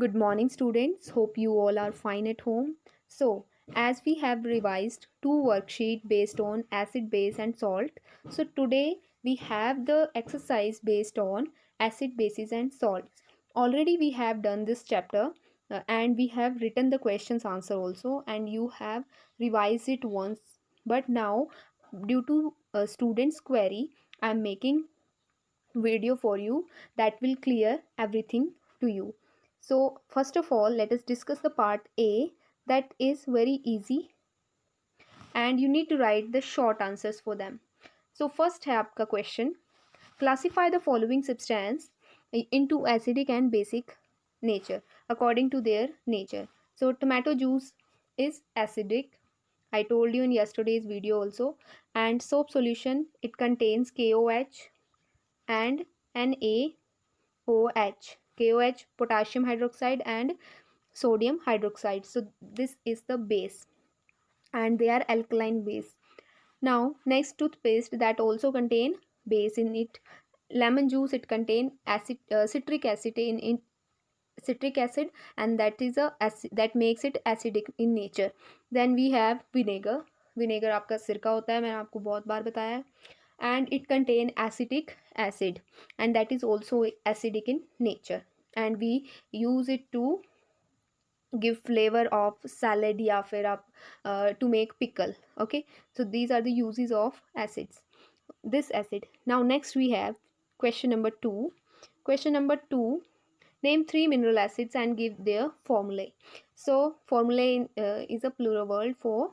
Good morning, students. Hope you all are fine at home. So, as we have revised two worksheets based on acid, base, and salt, so today we have the exercise based on acid, bases, and salts. Already we have done this chapter and we have written the questions answer also, and you have revised it once. But now, due to a student's query, I am making video for you that will clear everything to you. So first of all, let us discuss the part A, that is very easy and you need to write the short answers for them. So first है आपका question, classify the following substance into acidic and basic nature according to their nature. So tomato juice is acidic, I told you in yesterday's video also, and soap solution, it contains KOH and Na OH, KOH, potassium hydroxide, and sodium hydroxide. So this is the base, and they are alkaline base. Now next, toothpaste that also contain base in it. Lemon juice, it contain acid, citric acid in citric acid, and that is a acid that makes it acidic in nature. Then we have vinegar. Vinegar आपका सिरका होता है, मैंने आपको बहुत बार बताया है. And it contain acetic acid, and that is also acidic in nature, and we use it to give flavor of salad या फिर आप to make pickle. Okay, so these are the uses of acids, this acid. Now next we have question number 2. Question number 2, name 3 mineral acids and give their formulae. So formulae is a plural word for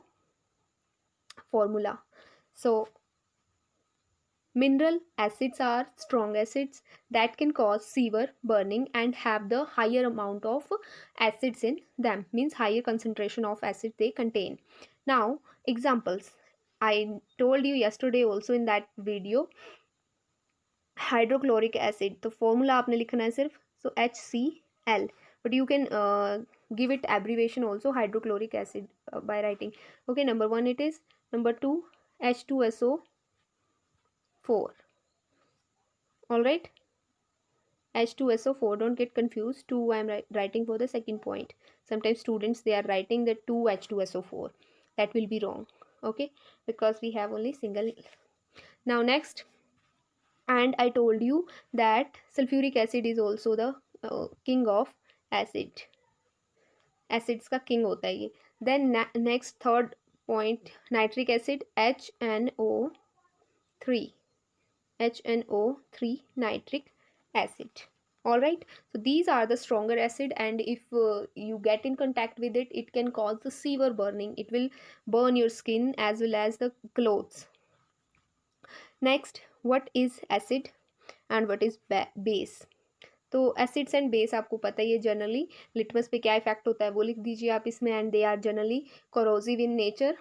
formula. So mineral acids are strong acids that can cause severe burning and have the higher amount of acids in them, means higher concentration of acid they contain. Now examples, I told you yesterday also in that video, hydrochloric acid, तो formula आपने लिखना है सिर्फ, सो HCl, but you can give it abbreviation also, hydrochloric acid, by writing. Okay, number 1 it is, number 2 H2SO4. All right, H2SO4, don't get confused. 2 I am writing for the second point. Sometimes students, they are writing the 2 H2SO4, that will be wrong. Okay, because we have only single. Now next, and I told you that sulfuric acid is also the king of acid, acids का king होता है ये. Then next, third point, nitric acid, HNO3, HNO3 nitric acid. All right, so these are the stronger acid, and if you get in contact with it, it can cause the severe burning. It will burn your skin as well as the clothes. Next, what is acid and what is base? तो acids and base आपको पता ही है, generally litmus पे क्या effect होता है वो लिख दीजिए आप इसमें, and they are generally corrosive in nature,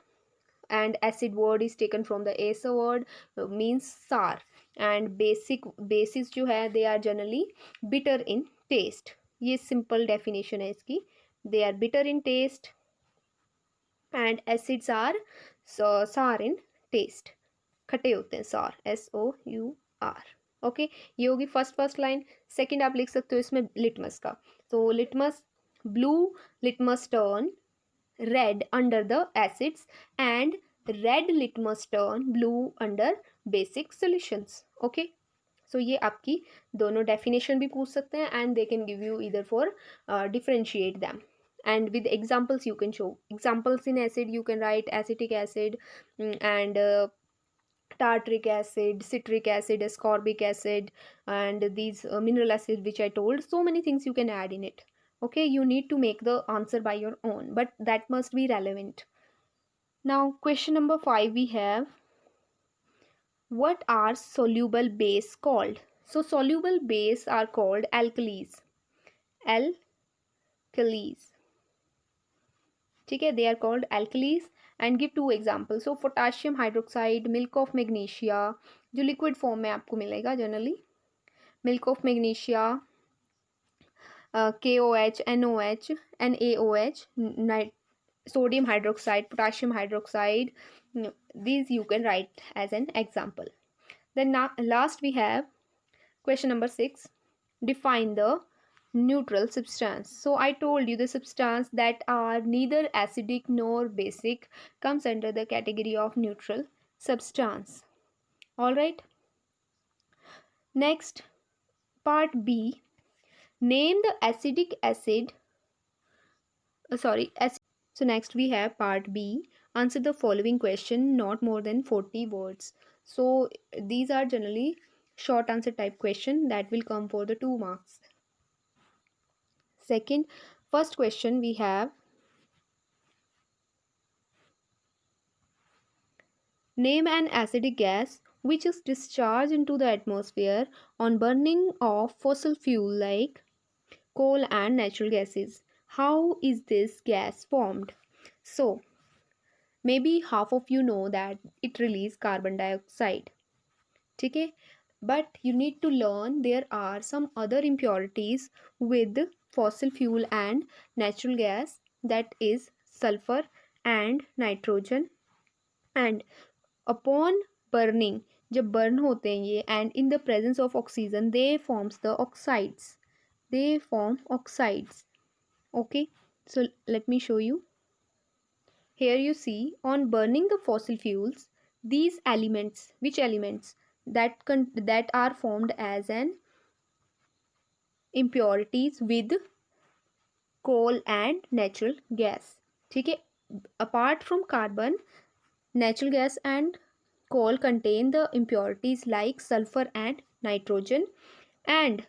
and acid word is taken from the acer word, means sour, and bases जो है they are generally bitter in taste. ये सिंपल डेफिनेशन है इसकी, they are bitter in taste and acids are sour in taste, खट्टे होते हैं, sour, SOUR. Okay, ये होगी फर्स्ट लाइन. सेकंड आप लिख सकते हो इसमें लिटमस का, तो litmus, blue litmus turn red under the acids and red litmus turn blue under basic solutions. Okay, so ये आपकी दोनों डेफिनेशन भी पूछ सकते हैं, and they can give you either for differentiate them, and with examples you can show. Examples in acid, you can write acetic acid, and tartaric acid, citric acid, ascorbic acid, and these mineral acids which I told. So many things you can add in it. Okay, you need to make the answer by your own, but that must be relevant. Now question number 5 we have, what are soluble base called? So soluble base are called alkalis. Alkalis, ठीक है, they are called alkalis. And give two examples. So potassium hydroxide, milk of magnesia, जो liquid form में आपको मिलेगा generally, milk of magnesia, KOH, NOH, NaOH, sodium hydroxide, potassium hydroxide, these you can write as an example. Then last we have question number 6, define the Neutral substance. So I told you the substance that are neither acidic nor basic comes under the category of neutral substance. All right. Next, part B. Name the acidic acid. Sorry. So next we have part B. Answer the following question, not more than 40 words. So these are generally short answer type question that will come for the 2 marks. Second, first question we have, name an acidic gas which is discharged into the atmosphere on burning of fossil fuel like coal and natural gases. How is this gas formed? So, maybe half of you know that it releases carbon dioxide. Okay? But you need to learn there are some other impurities with fossil fuel and natural gas, that is sulfur and nitrogen, and upon burning, जब burn होते हैं ये and in the presence of oxygen they forms the oxides, they form oxides. Okay, so let me show you. Here you see, on burning the fossil fuels, these elements, which elements that are formed as an impurities with coal and natural gas. ठीक है, apart from carbon, natural gas and coal contain the impurities like sulfur and nitrogen, and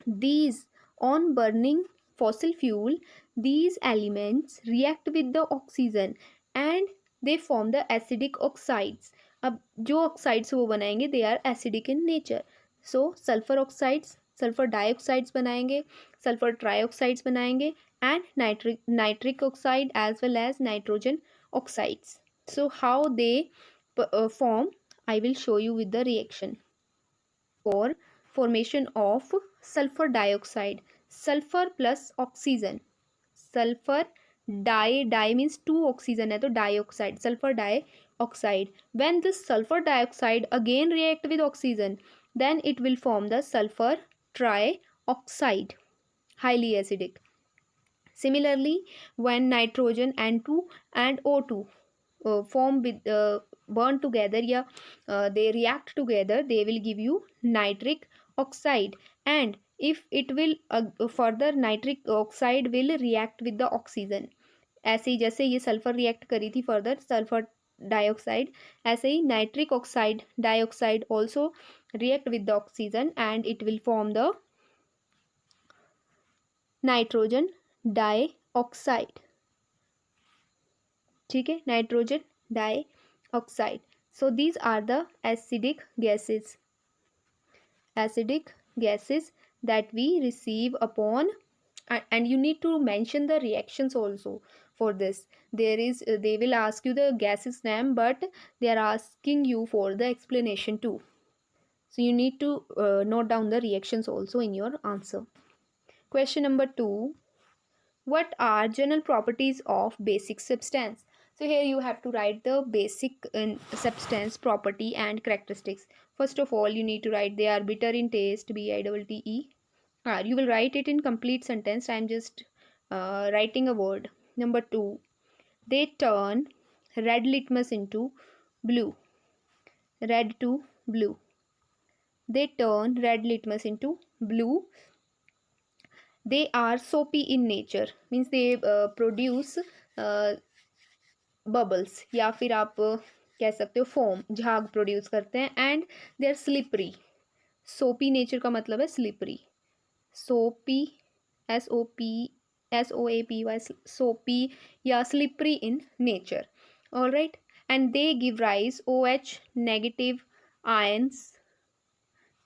these, on burning fossil fuel, these elements react with the oxygen and they form the acidic oxides. अब जो oxides वो बनाएंगे they are acidic in nature. So sulfur oxides, sulfur dioxides बनाएंगे, sulfur trioxides बनाएंगे, and nitric oxide as well as nitrogen oxides. So how they form, I will show you with the reaction. Or formation of sulfur dioxide, sulfur plus oxygen, sulfur di means two oxygen है तो dioxide, sulfur dioxide. When this sulfur dioxide again react with oxygen, then it will form the sulfur trioxide, highly acidic. Similarly, when nitrogen N2 and O2 form with burn together, yeah, they react together, they will give you nitric oxide. And if it will further nitric oxide will react with the oxygen, ऐसे ही जैसे ये sulphur react करी थी further sulphur dioxide, ऐसे ही nitric oxide dioxide also react with the oxygen and it will form the nitrogen dioxide. ठीक है, nitrogen dioxide. So these are the acidic gases that we receive upon, and you need to mention the reactions also for this. They will ask you the gases name, but they are asking you for the explanation too, so you need to note down the reactions also in your answer. Question number 2, what are general properties of basic substance? So here you have to write the basic substance property and characteristics. First of all, you need to write they are bitter in taste, bitte. You will write it in complete sentence. I am just writing a word. Number 2, they turn red litmus into blue, red to blue. They turn red litmus into blue. They are soapy in nature, means they produce bubbles, या फिर आप कह सकते हो foam, झाग produce करते हैं. And they are slippery. Soapy nature का मतलब है स्लिपरी. सोपी, SOAPY, सोपी या slippery in nature. Alright. And they give rise OH negative ions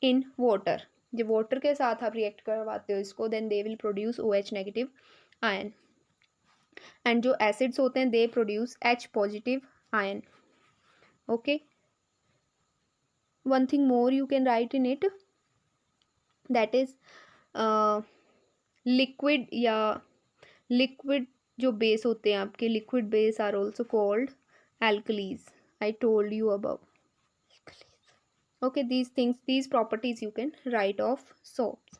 in water. जब वाटर के साथ आप रिएक्ट करवाते हो इसको, then they will produce OH negative ion. And जो एसिड्स होते हैं they produce H positive ion. Okay, one thing more you can write in it, that is liquid, या लिक्विड जो बेस होते हैं आपके, liquid base are also called alkalis. I told you above. Okay, these things, these properties you can write off soaps.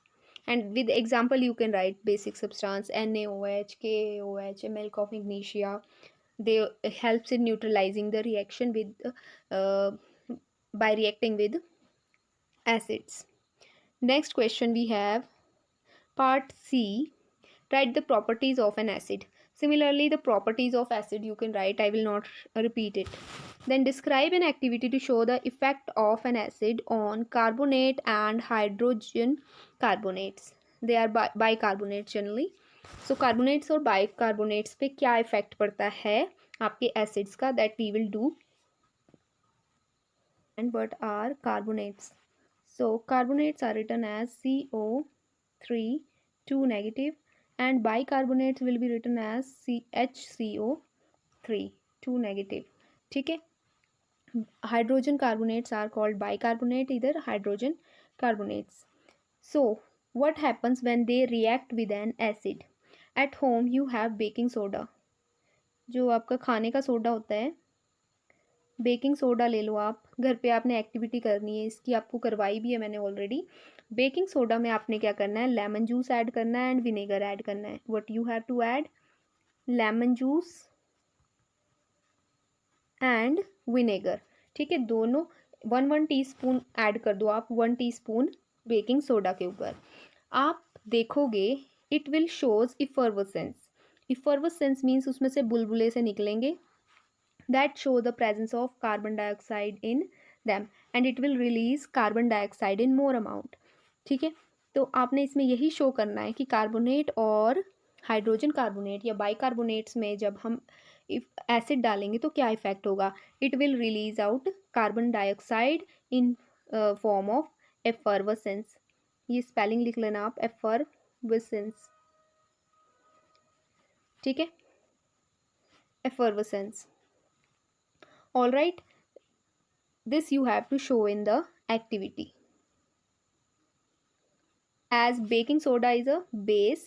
And with example you can write basic substance NaOH, KaOH, milk of magnesia. They helps in neutralizing the reaction with uh, by reacting with acids. Next question we have part C. Write the properties of an acid. Similarly, the properties of acid you can write. I will not repeat it. Then describe an activity to show the effect of an acid on carbonate and hydrogen carbonates. They are bicarbonates generally. So carbonates और bicarbonates पे क्या effect पड़ता है आपके acids का, that we will do. And what are carbonates? So carbonates are written as CO3 2 negative, and bicarbonates will be written as HCO3 2 negative. ठीक है. Hydrogen carbonates are called bicarbonate, either hydrogen carbonates. So what happens when they react with an acid? At home you have baking soda, जो आपका खाने का soda होता है. Baking soda ले लो आप. घर पे आपने एक्टिविटी करनी है, इसकी आपको करवाई भी है मैंने ऑलरेडी. बेकिंग सोडा में आपने क्या करना है, लेमन जूस ऐड करना है एंड विनेगर ऐड करना है. What you have to add, lemon juice and vinegar. ठीक है, दोनों 1 टीस्पून ऐड कर दो आप, 1 टीस्पून बेकिंग सोडा के ऊपर. आप देखोगे it will shows effervescence. Effervescence means उसमें से बुलबुले से निकलेंगे, that show the presence of carbon dioxide in them and it will release carbon dioxide in more amount. ठीक है, तो आपने इसमें यही शो करना है कि कार्बोनेट और हाइड्रोजन कार्बोनेट या बाइकार्बोनेट्स में जब हम एसिड डालेंगे तो क्या इफेक्ट होगा. It will release out carbon dioxide in form of effervescence. ये स्पेलिंग लिख लेना आप, एफर्वेसेंस. ठीक है, effervescence. All right, this you have to show in the activity. As baking soda is a base,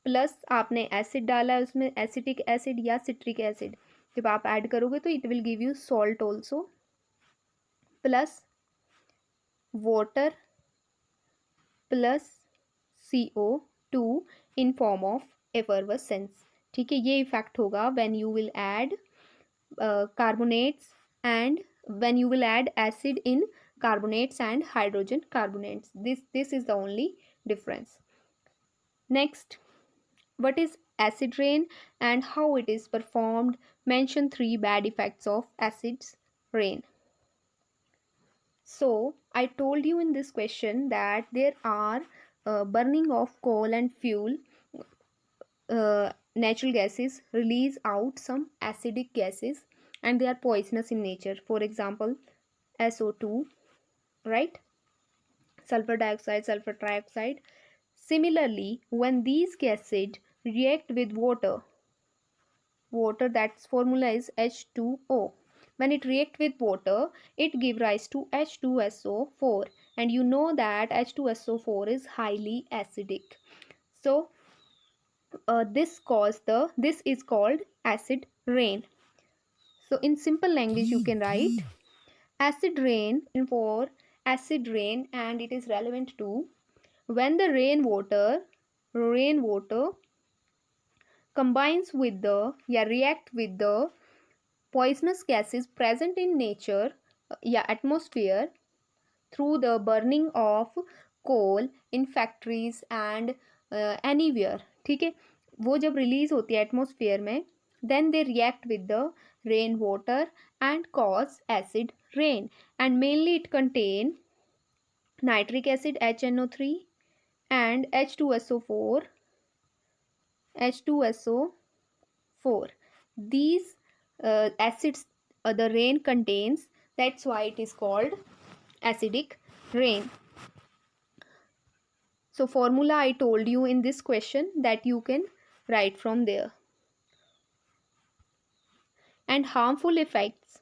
plus आपने acid डाला है उसमें, एसिटिक एसिड या सिट्रिक एसिड जब आप ऐड करोगे तो it will give you salt also, plus water plus CO2 in form of effervescence. ठीक है, ये इफेक्ट होगा when you will add carbonates and when you will add acid in carbonates and hydrogen carbonates. This is the only difference. Next, what is acid rain and how it is performed? Mention 3 bad effects of acid rain. So I told you in this question that there are burning of coal and fuel, natural gases release out some acidic gases and they are poisonous in nature. For example, SO2, right? Sulfur dioxide, sulfur trioxide. Similarly, when these gases react with water, that's formula is H2O. When it react with water, it give rise to H2SO4, and you know that H2SO4 is highly acidic. So this is called acid rain. So in simple language you can write acid rain for acid rain, and it is relevant to when the rainwater combines with the react with the poisonous gases present in nature atmosphere through the burning of coal in factories and anywhere. ठीक है, वो जब release होती है atmosphere में, then they react with the rainwater and cause acid rain, and mainly it contain nitric acid HNO3 and H2SO4. These acids the rain contains, that's why it is called acidic rain. So formula I told you in this question that you can write from there. And harmful effects.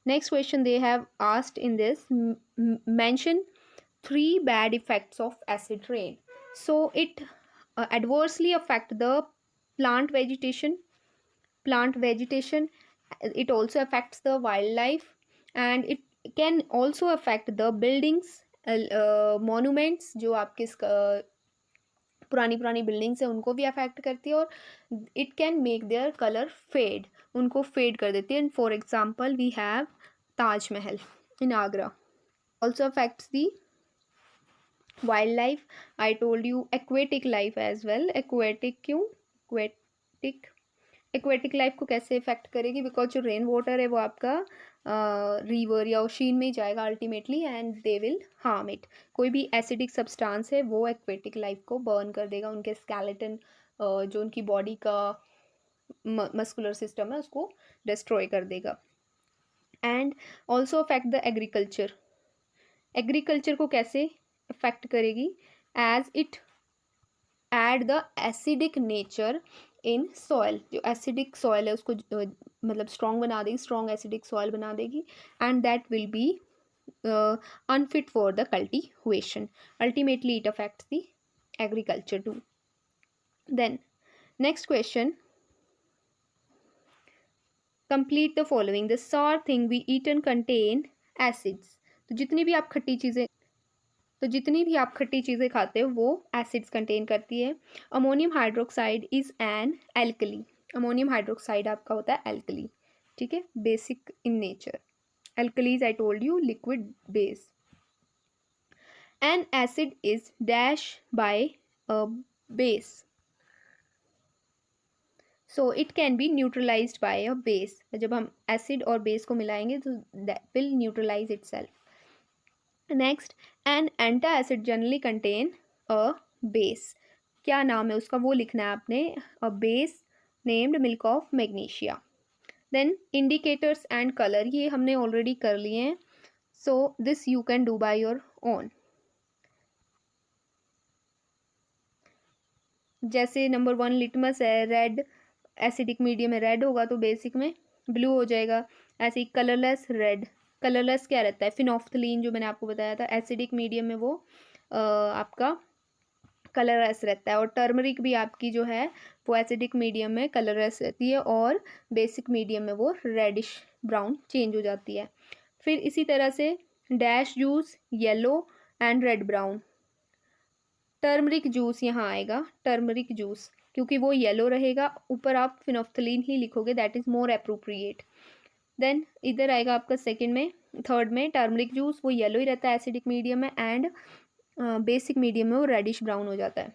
Next question they have asked in this, mention 3 bad effects of acid rain. So it adversely affect the plant vegetation. It also affects the wildlife, and it can also affect the buildings monuments जो आपके पुरानी पुरानी buildings है उनको भी affect करती है, और it can make their colour fade, उनको फेड कर देती है. And for example we have Taj Mahal in Agra. Also affects the wildlife. I told you aquatic life as well. Aquatic क्यों? एक्वेटिक एक्वेटिक लाइफ को कैसे इफेक्ट करेगी? बिकॉज जो rain water है वो आपका रिवर या ओशीन में जाएगा ultimately, and they will harm it. कोई भी एसिडिक सब्सटेंस है वो एक्वेटिक लाइफ को बर्न कर देगा, उनके स्केलेटन जो उनकी बॉडी का मस्कुलर सिस्टम है उसको डिस्ट्रॉय कर देगा. And also affect the agriculture. Agriculture को कैसे अफेक्ट करेगी? As it add the acidic nature in soil. जो एसिडिक सॉइल है उसको मतलब स्ट्रॉन्ग बना देगी, स्ट्रॉन्ग एसिडिक सॉइल बना देगी, and that will be unfit for the cultivation. Ultimately it affects the agriculture too. Then next question, complete the following. The sour thing we eaten contain acids. तो जितनी भी आप खट्टी चीज़ें खाते हो वो एसिड्स कंटेन करती है. Ammonium hydroxide is an alkali. Ammonium hydroxide आपका होता है एल्कली, ठीक है, basic in nature. Alkalis I told you, liquid base. An acid is dash by a base, so it can be neutralized by a base. जब हम acid और base को मिलाएंगे तो that will neutralize itself. Next, an antacid generally contain a base. क्या नाम है उसका वो लिखना है आपने. a base named milk of magnesia. Then indicators and color, ये हमने already कर लिए हैं, so this you can do by your own. जैसे नंबर 1 लिटमस है, रेड, एसिडिक मीडियम में रेड होगा तो बेसिक में ब्लू हो जाएगा. ऐसे ही कलरलेस रेड. कलरलेस क्या रहता है? फिनोफ्थलीन जो मैंने आपको बताया था, एसिडिक मीडियम में वो आपका कलरलेस रहता है. और टर्मरिक भी आपकी जो है वो एसिडिक मीडियम में कलरलेस रहती है, और बेसिक मीडियम में वो रेडिश ब्राउन चेंज हो जाती है. फिर इसी तरह से dash juice yellow and red brown. Turmeric juice यहाँ आएगा, टर्मरिक जूस, क्योंकि वो येलो रहेगा, ऊपर आप फिनोफ्थलीन ही लिखोगे, that is more appropriate. Then इधर आएगा आपका सेकंड में, थर्ड में टर्मरिक जूस, वो येलो ही रहता है एसिडिक मीडियम में, एंड बेसिक मीडियम में वो रेडिश ब्राउन हो जाता है.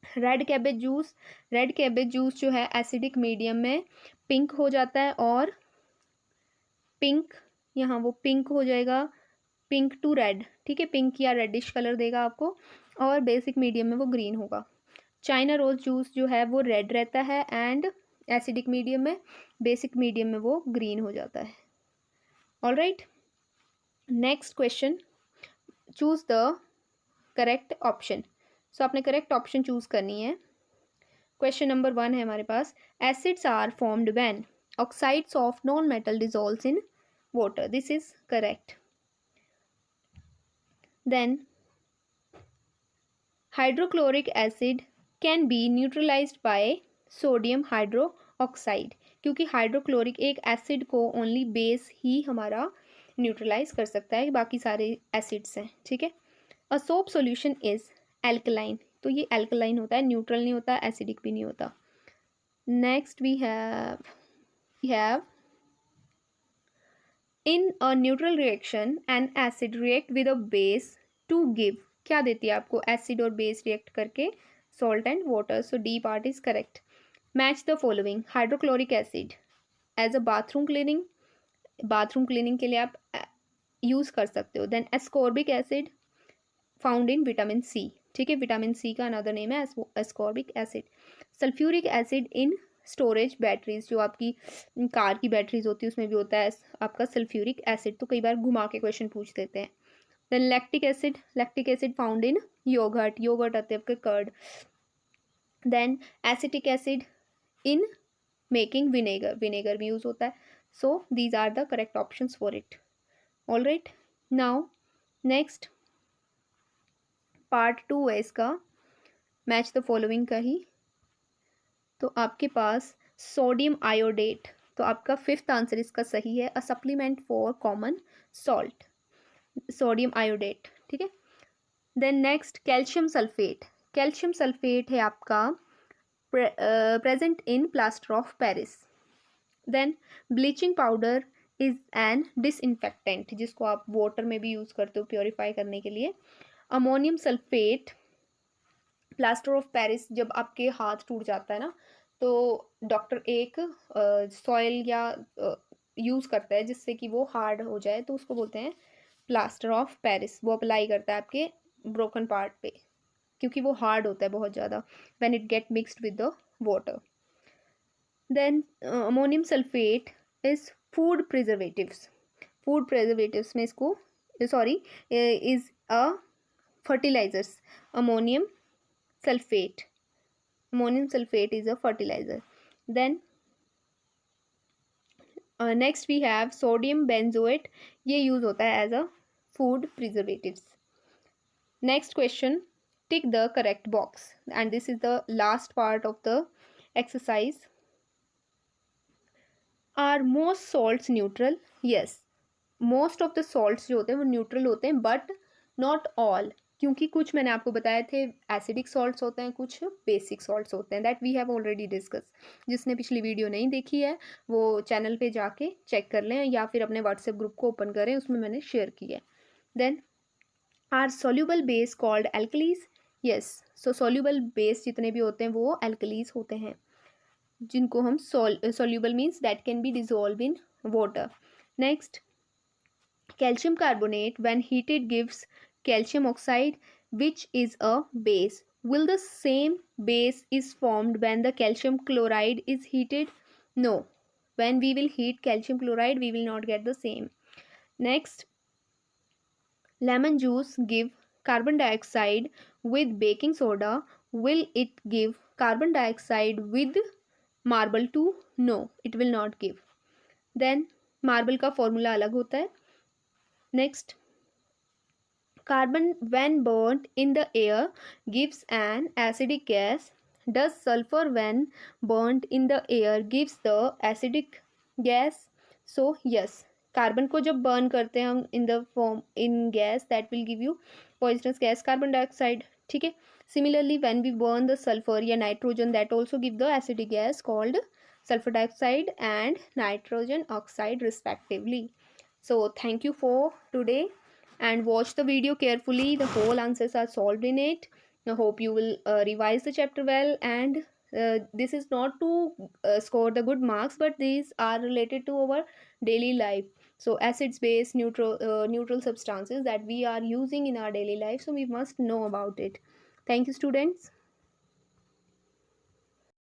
Red cabbage juice, red cabbage juice जो है एसिडिक मीडियम में पिंक हो जाता है, और पिंक यहाँ वो पिंक हो जाएगा, पिंक टू रेड, ठीक है, पिंक या रेडिश कलर देगा आपको, और बेसिक मीडियम में वो ग्रीन होगा. चाइना रोज जूस जो है वो रेड रहता है एंड एसिडिक मीडियम में, बेसिक मीडियम में वो ग्रीन हो जाता है. All right, next question, choose the correct option. So आपने करेक्ट ऑप्शन चूज करनी है. क्वेश्चन नंबर 1 है हमारे पास, acids are formed when oxides of non metal dissolves in water. This is correct. Then hydrochloric acid can be neutralised by sodium hydroxide, क्योंकि hydrochloric एक acid को only base ही हमारा न्यूट्रलाइज कर सकता है, बाकी सारे एसिड्स हैं, ठीक है. A soap solution is alkaline, तो ये एल्कलाइन होता है, न्यूट्रल नहीं होता, एसिडिक भी नहीं होता. Next we have in a neutral reaction an acid react with a base to give. क्या देती है आपको? एसिड और बेस रिएक्ट करके salt and water. So D part is correct. Match the following. Hydrochloric acid as a bathroom cleaning, bathroom cleaning के लिए आप use कर सकते हो. Then ascorbic acid found in vitamin C, ठीक है, विटामिन सी का अनदर नेम है ascorbic acid. Sulphuric acid in storage batteries, जो आपकी कार की बैटरीज होती है उसमें भी होता है आपका सल्फ्यूरिक एसिड, तो कई बार घुमा के क्वेश्चन पूछ देते हैं. Then lactic acid found in yogurt, yogurt आते हैं आपके curd. Then acetic acid in making vinegar, vinegar भी यूज होता है. So these are the correct options for it. All right, now next part 2 है इसका, मैच द फॉलोइंग का ही. तो आपके पास सोडियम आयोडेट, तो आपका 5th आंसर इसका सही है, a supplement for common salt, sodium iodate, ठीक है। Then next calcium sulphate. Calcium sulphate है आपका present in plaster of Paris. Then bleaching powder is an disinfectant, जिसको आप वाटर में भी यूज़ करते हो प्योरीफाई करने के लिए। Ammonium sulphate, plaster of Paris जब आपके हाथ टूट जाता है ना, तो डॉक्टर एक सॉइल या यूज़ करता है जिससे कि वो हार्ड हो जाए, तो उसको बोलते हैं प्लास्टर ऑफ पेरिस। वो अप्लाई करता है आपके ब्रोकन पार्ट पे, क्योंकि वो हार्ड होता है बहुत ज़्यादा when it get mixed with the water. Then ammonium sulphate is food preservatives. Food preservatives में इसको sorry is a fertilisers. Ammonium sulfate. Ammonium sulfate is a fertilizer. Then next we have sodium benzoate. ये use होता है as a food preservatives. Next question, tick the correct box, and this is the last part of the exercise. Are most salts neutral? Yes, most of the salts जो होते हैं वो neutral होते हैं, but not all, क्योंकि कुछ मैंने आपको बताए थे एसिडिक सॉल्ट्स होते हैं, कुछ बेसिक सॉल्ट्स होते हैं, that we have already discuss. जिसने पिछली वीडियो नहीं देखी है वो चैनल पे जाके चेक कर लें, या फिर अपने व्हाट्सएप ग्रुप को ओपन करें, उसमें मैंने शेयर किया है। Then are soluble base called alkalis? Yes, so soluble base जितने भी होते हैं वो एल्कलीज होते हैं, जिनको हम soluble means that can be dissolve in water. Next, calcium carbonate when heated gives calcium oxide, which is a base. Will the same base is formed when the calcium chloride is heated? No, when we will heat calcium chloride we will not get the same. Next, lemon juice give carbon dioxide with baking soda. Will it give carbon dioxide with marble too? No, it will not give. Then marble का formula अलग होता है. Next, carbon when burnt in the air gives an acidic gas. Does sulfur when burnt in the air gives the acidic gas? So yes, carbon को जब burn करते हैं हम in the form in gas, that will give you poisonous gas carbon dioxide, ठीक है। Similarly when we burn the sulphur या nitrogen, that also give the acidic gas called sulfur dioxide and nitrogen oxide respectively. So thank you for today, and watch the video carefully. The whole answers are solved in it. I hope you will revise the chapter well, and this is not to score the good marks, but these are related to our daily life. So acids, base, neutral substances that we are using in our daily life, so we must know about it. Thank you, students.